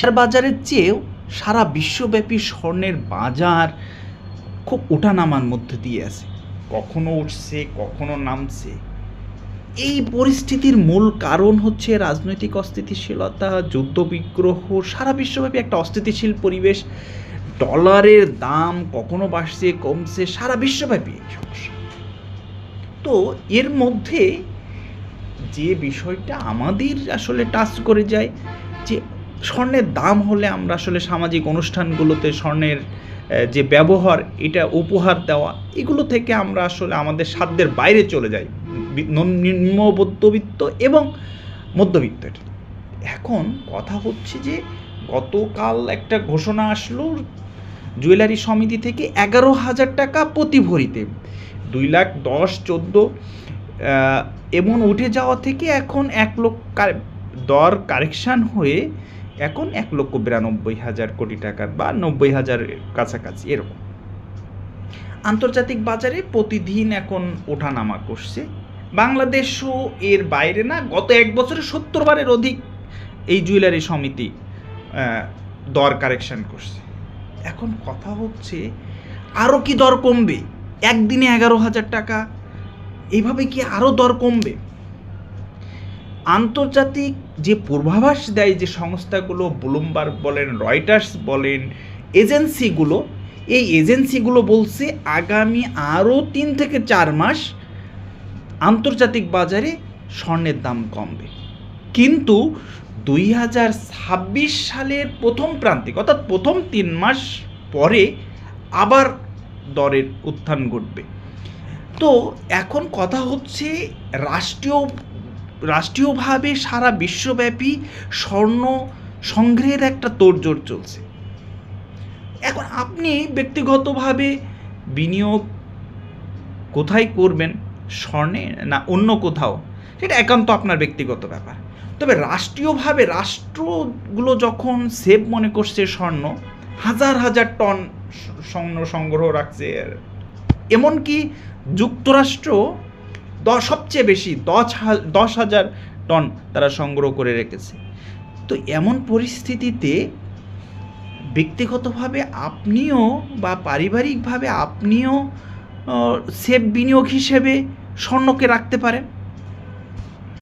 Share বাজারের চেয়েও সারা বিশ্বব্যাপী স্বর্ণের বাজার খুব ওঠানামার মধ্যে দিয়ে আছে, কখনো উঠছে কখনো নামছে। এই পরিস্থিতির মূল কারণ হচ্ছে রাজনৈতিক অস্থিতিশীলতা, যুদ্ধবিগ্রহ, সারা বিশ্বব্যাপী একটা অস্থিতিশীল পরিবেশ। ডলারের দাম কখনো বাড়ছে কমছে, সারা বিশ্বব্যাপী এই সমস্যা। তো এর মধ্যে যে বিষয়টা আমাদের আসলে টাচ করে যায়, যে স্বর্ণের দাম হলে আমরা আসলে সামাজিক অনুষ্ঠানগুলোতে স্বর্ণের যে ব্যবহার, এটা উপহার দেওয়া, এগুলো থেকে আমরা আসলে আমাদের সাধ্যের বাইরে চলে যাই, নিম্ন মধ্যবিত্ত এবং মধ্যবিত্তের। এখন কথা হচ্ছে যে গতকাল একটা ঘোষণা আসলো জুয়েলারি সমিতি থেকে 11,000 টাকা প্রতি ভরিতে, 2,10,14 এমন উঠে যাওয়া থেকে এখন 1 লক্ষ দর কারেকশান হয়ে এখন 1,92,000 কোটি টাকার বা 90,000 কাছাকাছি এরকম। আন্তর্জাতিক বাজারে প্রতিদিন এখন ওঠানামা করছে, বাংলাদেশও এর বাইরে না। গত 1 বছরে 70 বারের অধিক এই জুয়েলারি সমিতি দর কারেকশান করছে। এখন কথা হচ্ছে আরও কি দর কমবে? একদিনে 11,000 টাকা, এইভাবে কি আরও দর কমবে? আন্তর্জাতিক যে পূর্বাভাস দেয় যে সংস্থাগুলো, ব্লুমবার্গ বলেন, রয়টার্স বলেন, এজেন্সিগুলো, এই এজেন্সিগুলো বলছে আগামী আরও 3 থেকে 4 মাস আন্তর্জাতিক বাজারে স্বর্ণের দাম কমবে। কিন্তু 2026 সালের প্রথম প্রান্তিক, অর্থাৎ প্রথম 3 মাস পরে আবার দরের উত্থান ঘটবে। তো এখন কথা হচ্ছে রাষ্ট্রীয়ভাবে সারা বিশ্বব্যাপী স্বর্ণ সংগ্রহের একটা তোড়জোড় চলছে। এখন আপনি ব্যক্তিগতভাবে বিনিয়োগ কোথায় করবেন, স্বর্ণে না অন্য কোথাও, সেটা একান্ত আপনার ব্যক্তিগত ব্যাপার। তবে রাষ্ট্রীয়ভাবে রাষ্ট্রগুলো যখন সেফ মনে করছে স্বর্ণ, হাজার হাজার টন স্বর্ণ সংগ্রহ রাখছে, এমনকি যুক্তরাষ্ট্র সবচেয়ে বেশি 10,000 টন তারা সংগ্রহ করে রেখেছে। তো এমন পরিস্থিতিতে ব্যক্তিগতভাবে আপনিও বা পারিবারিকভাবে আপনিও সেফ বিনিয়োগ হিসেবে স্বর্ণকে রাখতে পারেন।